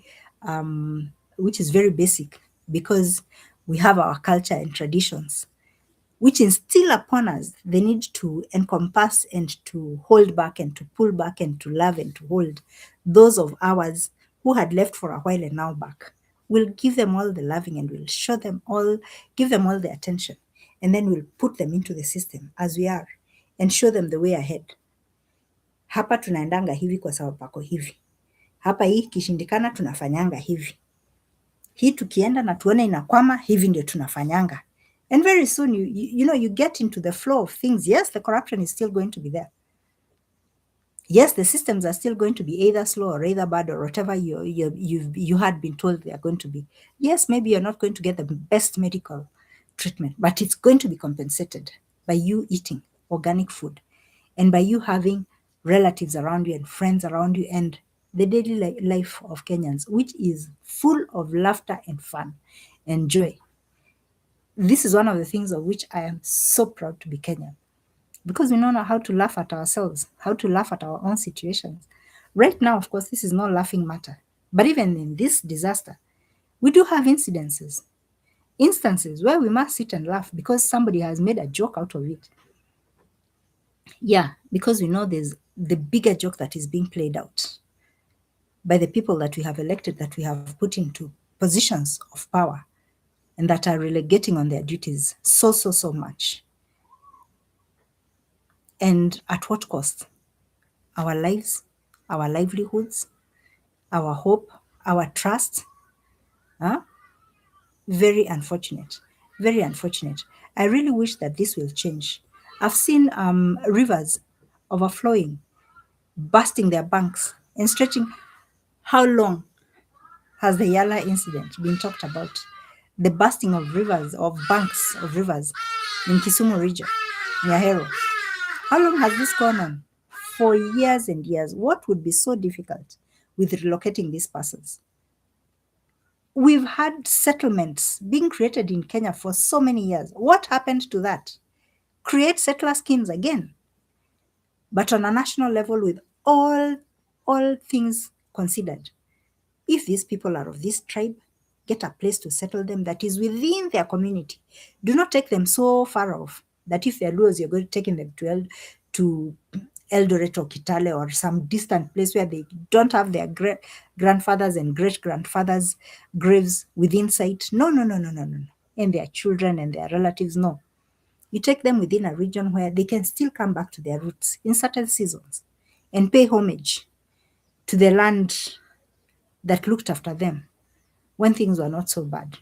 basic, because we have our culture and traditions, which instill upon us the need to encompass and to hold back and to pull back and to love and to hold those of ours who had left for a while and now back. We'll give them all the loving and we'll show them all, give them all the attention. And then we'll put them into the system as we are and show them the way ahead. Hapa tunaendanga hivi kwa sababu pako hivi. Hapa hii kishindikana tunafanyanga hivi. Hii tukienda na tuone inakwama, hivi ndio tunafanyanga. And very soon, you get into the flow of things. Yes, the corruption is still going to be there. Yes, the systems are still going to be either slow or either bad or whatever you had been told they are going to be. Yes, maybe you're not going to get the best medical treatment, but it's going to be compensated by you eating organic food and by you having relatives around you and friends around you and the daily life of Kenyans, which is full of laughter and fun and joy. This is one of the things of which I am so proud to be Kenyan, because we know now how to laugh at ourselves, how to laugh at our own situations. Right now, of course, this is no laughing matter. But even in this disaster, we do have instances where we must sit and laugh because somebody has made a joke out of it. Yeah, because we know there's the bigger joke that is being played out by the people that we have elected, that we have put into positions of power, and that are relegating on their duties so much. And at what cost? Our lives, our livelihoods, our hope, our trust. Huh? Very unfortunate. Very unfortunate. I really wish that this will change. I've seen rivers overflowing, busting their banks and stretching. How long has the Yala incident been talked about? The bursting of rivers, of banks of rivers in Kisumu region, Nyahero. How long has this gone on? For years and years. What would be so difficult with relocating these persons? We've had settlements being created in Kenya for so many years. What happened to that? Create settler schemes again. But on a national level, with all things considered, if these people are of this tribe, get a place to settle them that is within their community. Do not take them so far off that if they're Luos, you're going to take them to Eldoret or Kitale or some distant place where they don't have their grandfathers and great-grandfathers' graves within sight. No. And their children and their relatives, no. You take them within a region where they can still come back to their roots in certain seasons and pay homage to the land that looked after them when things were not so bad.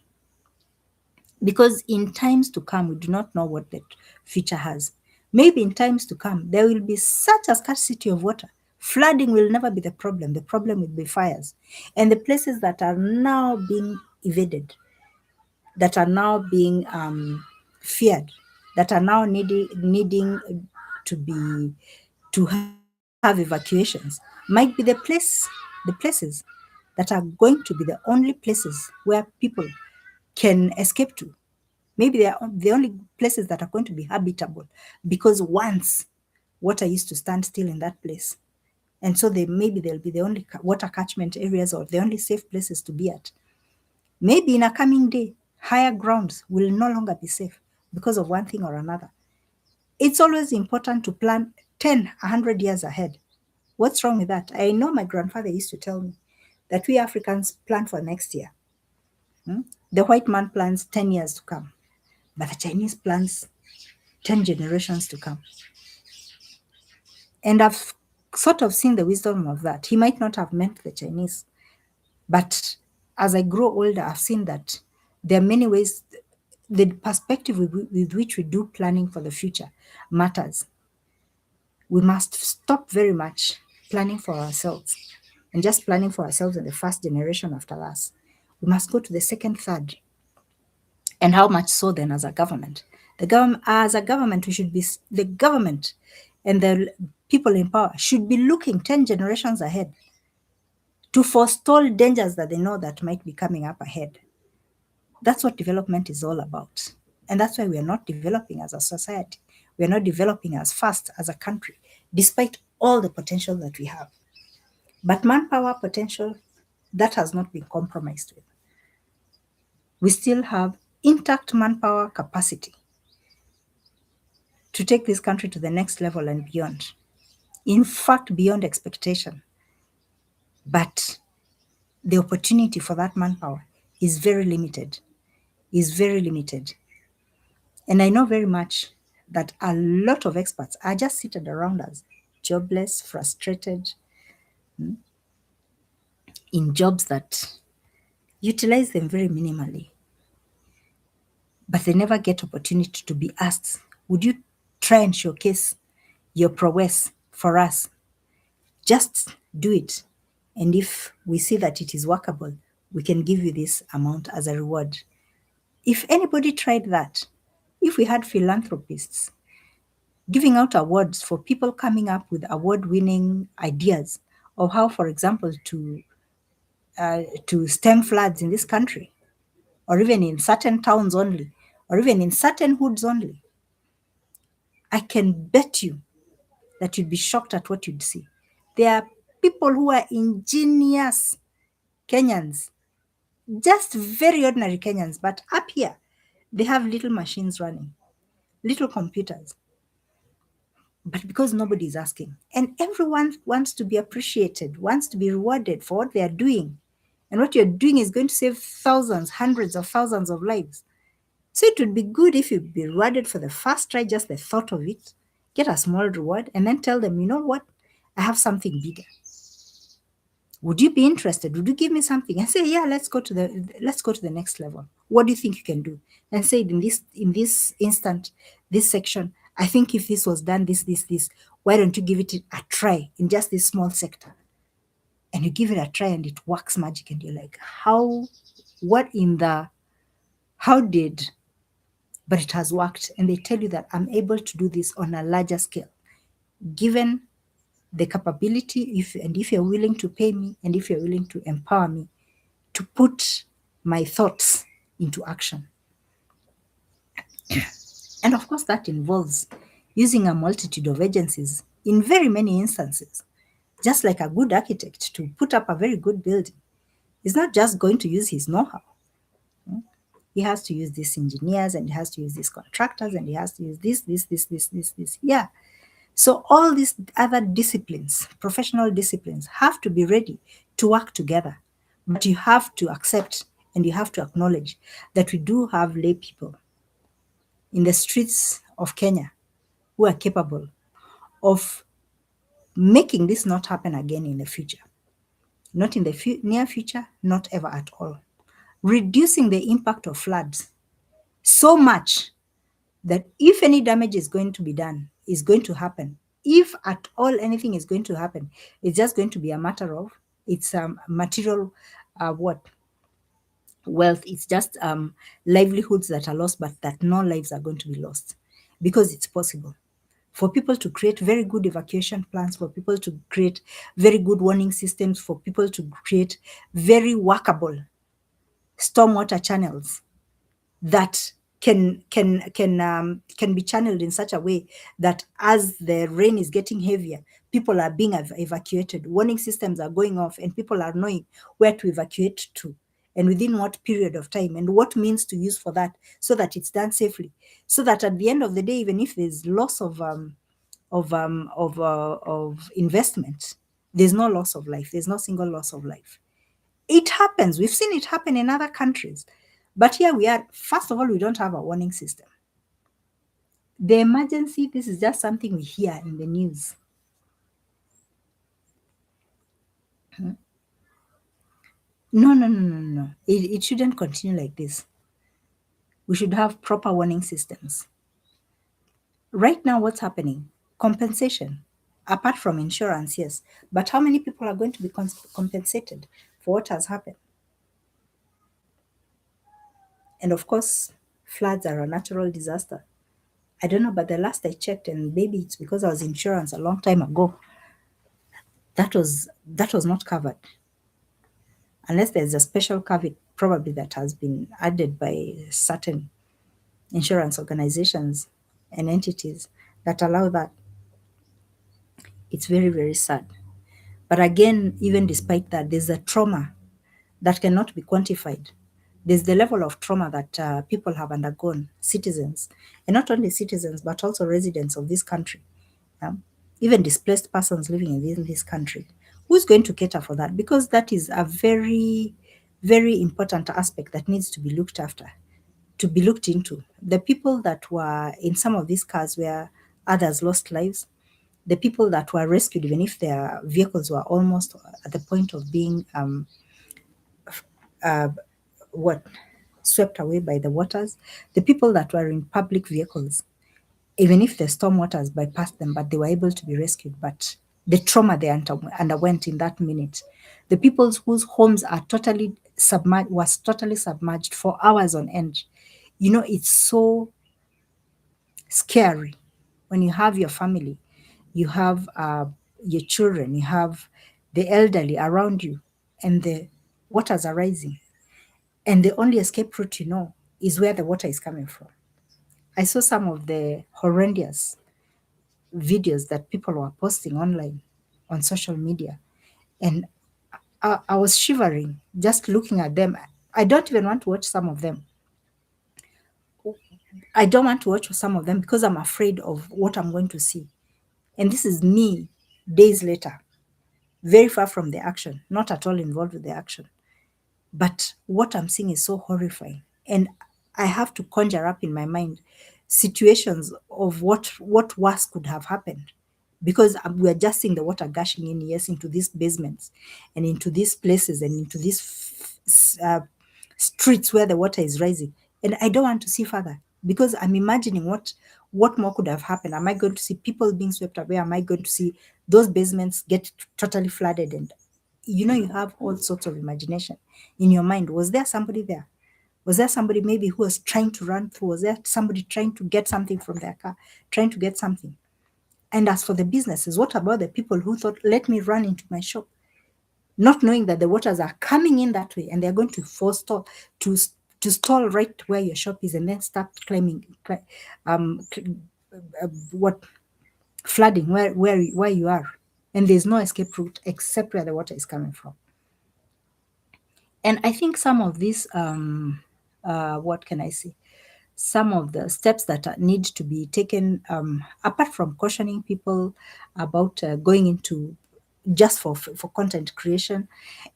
Because in times to come, we do not know what the future has. Maybe in times to come, there will be such a scarcity of water. Flooding will never be the problem. The problem will be fires. And the places that are now being evaded, that are now being feared, that are now needing to have evacuations, might be the places that are going to be the only places where people can escape to. Maybe they are the only places that are going to be habitable, because once water used to stand still in that place. And so maybe they'll be the only water catchment areas or the only safe places to be at. Maybe in a coming day, higher grounds will no longer be safe because of one thing or another. It's always important to plan 10, 100 years ahead. What's wrong with that? I know my grandfather used to tell me that we Africans plan for next year. The white man plans 10 years to come, but the Chinese plans 10 generations to come. And I've sort of seen the wisdom of that. He might not have meant the Chinese, but as I grow older, I've seen that there are many ways. The perspective with which we do planning for the future matters. We must stop very much planning for ourselves and just planning for ourselves in the first generation after us. We must go to the second, third. And how much so then as a government? As a government, we should be, the government and the people in power should be looking 10 generations ahead to forestall dangers that they know that might be coming up ahead. That's what development is all about. And that's why we are not developing as a society. We are not developing as fast as a country, despite all the potential that we have. But manpower potential, that has not been compromised with. We still have intact manpower capacity to take this country to the next level and beyond. In fact, beyond expectation. But the opportunity for that manpower is very limited, is very limited. And I know very much that a lot of experts are just seated around us, jobless, frustrated, in jobs that utilize them very minimally. But they never get opportunity to be asked, would you try and showcase your prowess for us? Just do it. And if we see that it is workable, we can give you this amount as a reward. If anybody tried that, if we had philanthropists giving out awards for people coming up with award-winning ideas of how, for example, to stem floods in this country, or even in certain towns only, or even in certain hoods only, I can bet you that you'd be shocked at what you'd see. There are people who are ingenious Kenyans, just very ordinary Kenyans, but up here, they have little machines running, little computers. But because nobody is asking, and everyone wants to be appreciated, wants to be rewarded for what they are doing. And what you're doing is going to save thousands, hundreds of thousands of lives. So it would be good if you'd be rewarded for the first try, just the thought of it, get a small reward, and then tell them, you know what? I have something bigger. Would you be interested? Would you give me something? And say, yeah, let's go to the next level. What do you think you can do? And say in this instant, this section, I think if this was done, this, why don't you give it a try in just this small sector? And you give it a try and it works magic, and you're like, how did, but it has worked. And they tell you that I'm able to do this on a larger scale, given the capability, if you're willing to pay me, and if you're willing to empower me to put my thoughts into action. And of course, that involves using a multitude of agencies in very many instances. Just like a good architect, to put up a very good building, is not just going to use his know-how. He has to use these engineers, and he has to use these contractors, and he has to use this. Yeah. So all these other disciplines, professional disciplines, have to be ready to work together. But you have to accept and you have to acknowledge that we do have lay people in the streets of Kenya who are capable of making this not happen again in the future. Not in the near future, not ever at all. Reducing the impact of floods so much that if any damage is going to be done, is going to happen, if at all anything is going to happen, it's just going to be a matter of, it's material wealth. It's just livelihoods that are lost, but that no lives are going to be lost, because it's possible for people to create very good evacuation plans, for people to create very good warning systems, for people to create very workable stormwater channels that can be channeled in such a way that as the rain is getting heavier, people are being evacuated, warning systems are going off, and people are knowing where to evacuate to, and within what period of time, and what means to use for that, so that it's done safely, so that at the end of the day, even if there's loss of investment, there's no loss of life. There's no single loss of life. It happens. We've seen it happen in other countries. But here we are. First of all, we don't have a warning system. The emergency, this is just something we hear in the news. No. It shouldn't continue like this. We should have proper warning systems. Right now, what's happening? Compensation. Apart from insurance, yes. But how many people are going to be compensated for what has happened? And of course, floods are a natural disaster. I don't know, but the last I checked, and maybe it's because I was insurance a long time ago, that was not covered. Unless there's a special caveat probably that has been added by certain insurance organizations and entities that allow that. It's very, very sad. But again, even despite that, there's a trauma that cannot be quantified. There's the level of trauma that people have undergone, citizens, and not only citizens, but also residents of this country, um, even displaced persons living in this country. Who's going to cater for that? Because that is a very, very important aspect that needs to be looked after, to be looked into. The people that were in some of these cars where others lost lives, the people that were rescued, even if their vehicles were almost at the point of being what swept away by the waters, the people that were in public vehicles, even if the storm waters bypassed them, but they were able to be rescued. But the trauma they underwent in that minute, the people whose homes are totally submerged, was totally submerged for hours on end. You know, it's so scary when you have your family, you have your children, you have the elderly around you, and the waters are rising. And the only escape route you know is where the water is coming from. I saw some of the horrendous videos that people were posting online on social media, and I was shivering just looking at them. I don't even want to watch some of them. I don't want to watch some of them because I'm afraid of what I'm going to see. And this is me days later, very far from the action, not at all involved with the action. But what I'm seeing is so horrifying. And I have to conjure up in my mind situations of what worse could have happened. Because we're just seeing the water gushing in, yes, into these basements and into these places and into these streets where the water is rising. And I don't want to see further because I'm imagining what more could have happened. Am I going to see people being swept away? Am I going to see those basements get totally flooded? And you have all sorts of imagination in your mind. Was there somebody there? Was there somebody maybe who was trying to run through? Was there somebody trying to get something from their car, trying to get something? And as for the businesses, what about the people who thought, let me run into my shop, not knowing that the waters are coming in that way and they're going to forestall to to stall right where your shop is and then start um, what flooding where you are, and there's no escape route except where the water is coming from. And I think some of these, what can I say? Some of the steps that need to be taken, apart from cautioning people about going into just for content creation,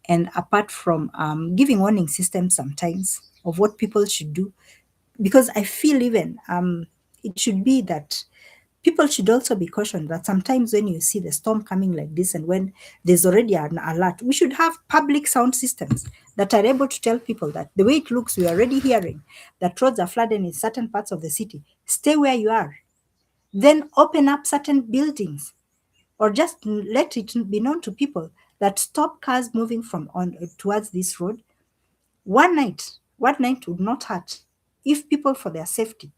and apart from giving warning systems sometimes of what people should do, because I feel even it should be that people should also be cautioned that sometimes when you see the storm coming like this and when there's already an alert, we should have public sound systems that are able to tell people that the way it looks, we're already hearing that roads are flooded in certain parts of the city. Stay where you are. Then open up certain buildings, or just let it be known to people that stop cars moving from on towards this road. One night would not hurt if people, for their safety,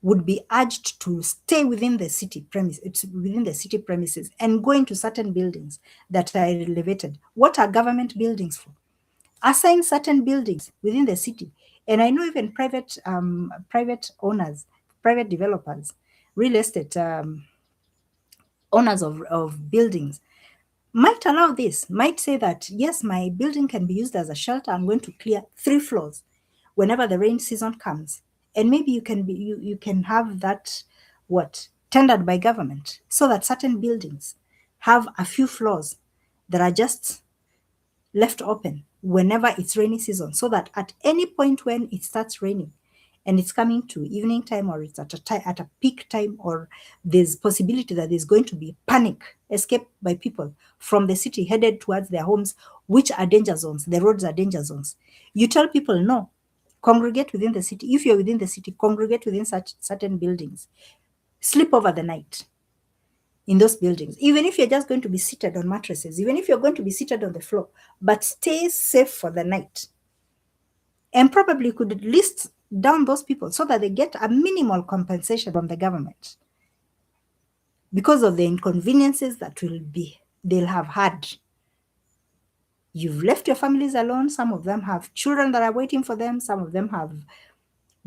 would be urged to stay within the city premises and go into certain buildings that are elevated. What are government buildings for? Assign certain buildings within the city. And I know even private owners, private developers, real estate owners of buildings might allow this, might say that, yes, my building can be used as a shelter. I'm going to clear 3 floors whenever the rain season comes. And maybe you can have that tendered by government so that certain buildings have a few floors that are just left open whenever it's rainy season, so that at any point when it starts raining and it's coming to evening time, or it's at a peak time, or there's possibility that there's going to be panic escape by people from the city headed towards their homes, which are danger zones, the roads are danger zones, you tell people, no, congregate within the city. If you're within the city, congregate within such certain buildings, sleep over the night in those buildings, even if you're just going to be seated on mattresses, even if you're going to be seated on the floor, but stay safe for the night. And probably could list down those people so that they get a minimal compensation from the government because of the inconveniences that they'll have had. You've left your families alone. Some of them have children that are waiting for them. Some of them have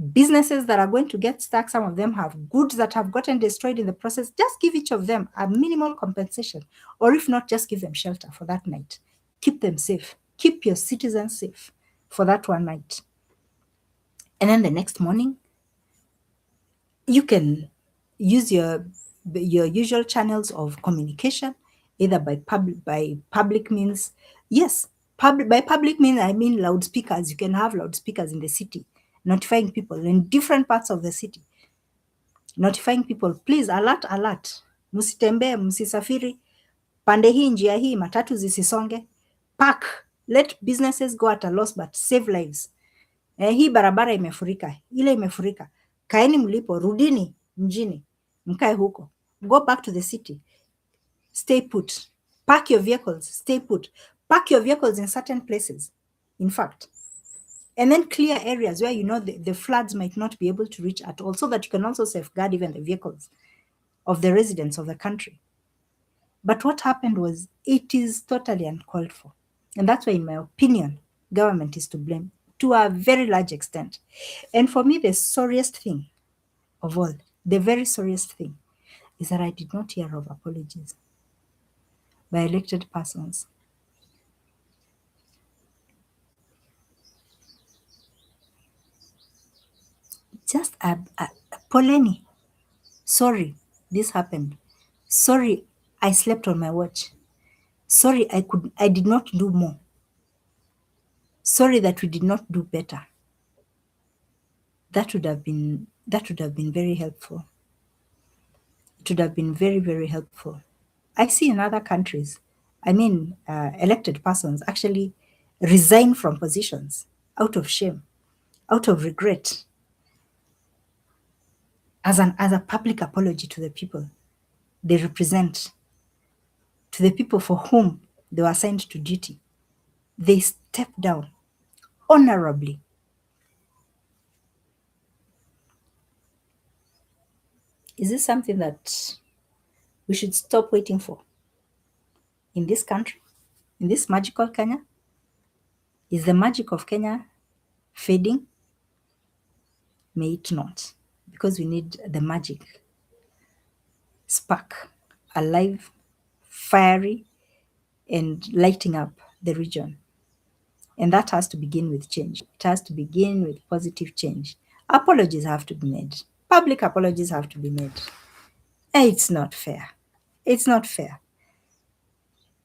businesses that are going to get stuck. Some of them have goods that have gotten destroyed in the process. Just give each of them a minimal compensation, or if not, just give them shelter for that night. Keep them safe. Keep your citizens safe for that one night. And then the next morning, you can use your usual channels of communication, either by public means. Yes, by public means I mean loudspeakers. You can have loudspeakers in the city, notifying people in different parts of the city, notifying people, please alert, alert, msitembee, msisafiri pande hii, njia hii, matatu zisisonge, park, let businesses go at a loss but save lives. Hii barabara imefurika, ile imefurika, kaeni mlipo, rudini mjini, mkae huko, go back to the city, stay put, park your vehicles, stay put, park your vehicles in certain places, in fact, and then clear areas where you know the floods might not be able to reach at all, so that you can also safeguard even the vehicles of the residents of the country. But what happened was, it is totally uncalled for. And that's why, in my opinion, government is to blame to a very large extent. And for me, the sorriest thing of all, the very sorriest thing, is that I did not hear of apologies by elected persons. Just a poleni. Sorry, this happened. Sorry, I slept on my watch. Sorry, I did not do more. Sorry that we did not do better. That would have been very helpful. It would have been very, very helpful. I see in other countries, elected persons actually resign from positions out of shame, out of regret, as a public apology to the people they represent, to the people for whom they were assigned to duty. They step down honorably. Is this something that we should stop waiting for in this country, in this magical Kenya? Is the magic of Kenya fading? May it not, because we need the magic spark, alive, fiery, and lighting up the region. And that has to begin with change. It has to begin with positive change. Apologies have to be made. Public apologies have to be made. It's not fair. It's not fair.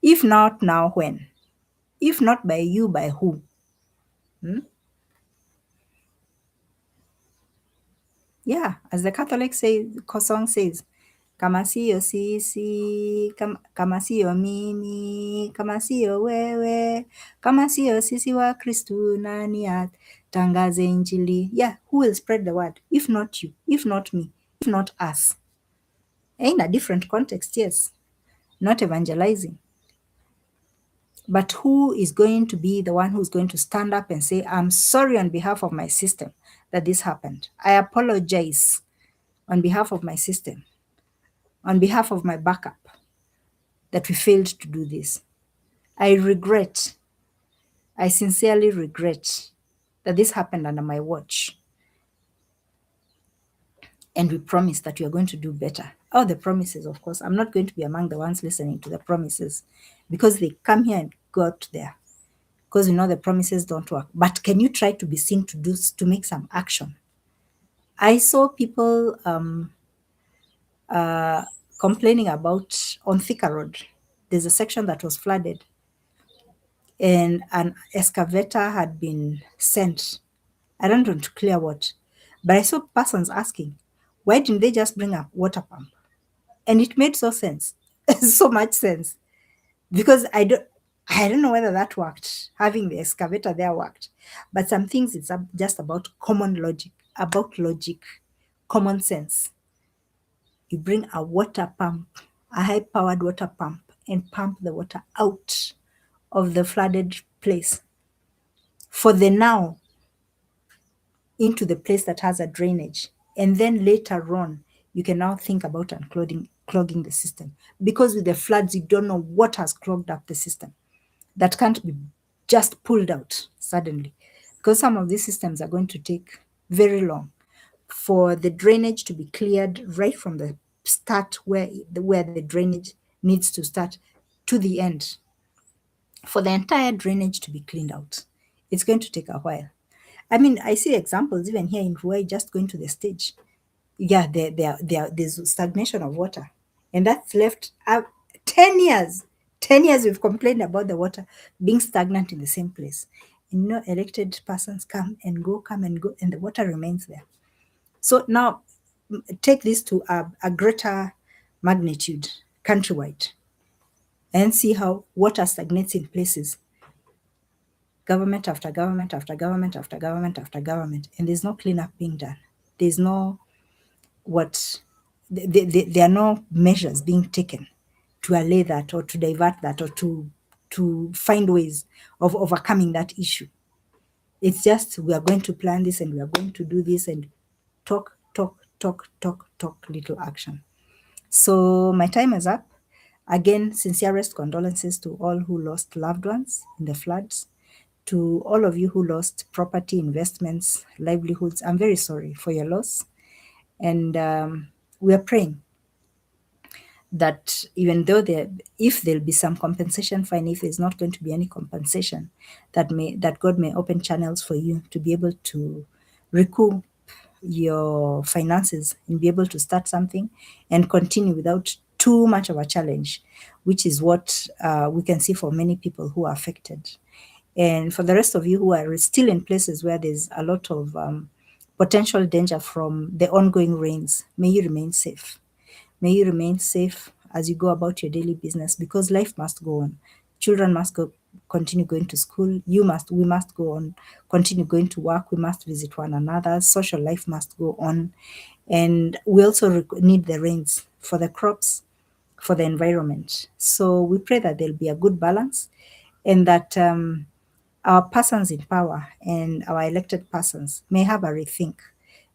If not now, when? If not by you, by who? Yeah, as the Catholic song says, kama siyo sisi, kama siyo mimi, kama siyo wewe, kama siyo sisi wa Kristu, nani atangaze Injili? Yeah, who will spread the word? If not you, if not me, if not us. In a different context, yes, not evangelizing. But who is going to be the one who's going to stand up and say, I'm sorry on behalf of my system that this happened. I apologize on behalf of my system, on behalf of my backup, that we failed to do this. I sincerely regret that this happened under my watch. And we promise that we are going to do better. Oh, the promises, of course. I'm not going to be among the ones listening to the promises, because they come here and go out there, because we know the promises don't work. But can you try to be seen to make some action? I saw people complaining about on Thika Road. There's a section that was flooded, and an excavator had been sent. I don't want to clear what, but I saw persons asking, why didn't they just bring a water pump? And it made so much sense, because I don't know whether that worked. Having the excavator there worked, but some things it's just about common logic, common sense. You bring a water pump, a high-powered water pump, and pump the water out of the flooded place for the now into the place that has a drainage. And then later on, you can now think about clogging the system. Because with the floods, you don't know what has clogged up the system. That can't be just pulled out suddenly. Because some of these systems are going to take very long, for the drainage to be cleared right from the start where the drainage needs to start to the end, for the entire drainage to be cleaned out. It's going to take a while. I mean, I see examples even here in Ruai just going to the stage. Yeah, there's stagnation of water. And that's left 10 years. 10 years we've complained about the water being stagnant in the same place. And elected persons come and go, and the water remains there. So now take this to a greater magnitude countrywide and see how water stagnates in places, government after government after government after government after government, and there's no cleanup being done. There's no what there are no measures being taken to allay that or to divert that or to find ways of overcoming that issue. It's just we are going to plan this and we are going to do this and talk, talk, talk, talk, talk, little action. So my time is up. Again, sincerest condolences to all who lost loved ones in the floods, to all of you who lost property, investments, livelihoods. I'm very sorry for your loss. And we are praying that even though if there'll be some compensation, fine. If there's not going to be any compensation, that God may open channels for you to be able to recoup your finances and be able to start something and continue without too much of a challenge, which is what we can see for many people who are affected. And for the rest of you who are still in places where there's a lot of potential danger from the ongoing rains, may you remain safe. May you remain safe as you go about your daily business, because life must go on. Children must continue going to school. We must go on, continue going to work. We must visit one another. Social life must go on. And we also need the rains for the crops, for the environment. So we pray that there'll be a good balance, and that our persons in power and our elected persons may have a rethink.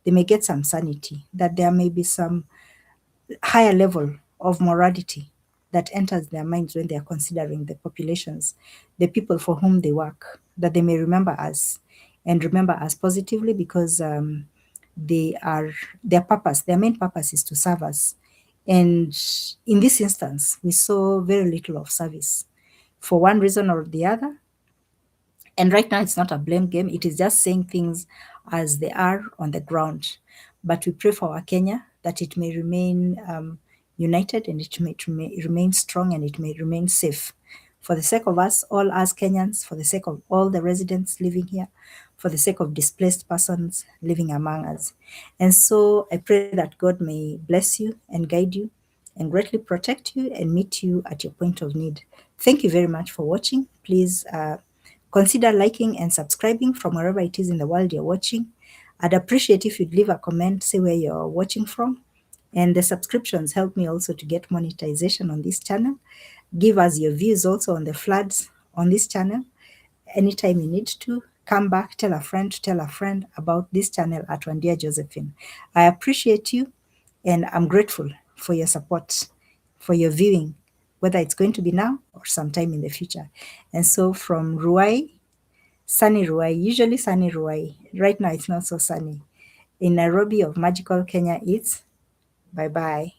They may get some sanity, that there may be some higher level of morality that enters their minds when they are considering the populations, the people for whom they work, that they may remember us and remember us positively, because their main purpose is to serve us. And in this instance, we saw very little of service for one reason or the other. And right now, it's not a blame game. It is just saying things as they are on the ground. But we pray for our Kenya that it may remain united, and it may remain strong, and it may remain safe. For the sake of us, all as Kenyans, for the sake of all the residents living here, for the sake of displaced persons living among us. And so I pray that God may bless you and guide you and greatly protect you and meet you at your point of need. Thank you very much for watching. Please consider liking and subscribing from wherever it is in the world you're watching. I'd appreciate if you'd leave a comment, say where you're watching from. And the subscriptions help me also to get monetization on this channel. Give us your views also on the floods on this channel. Anytime you need to, come back, tell a friend about this channel at Wandia Josephine. I appreciate you, and I'm grateful for your support, for your viewing, whether it's going to be now or sometime in the future. And so from Ruai, sunny Ruai, usually sunny Ruai. Right now it's not so sunny. In Nairobi of magical Kenya, it's bye bye.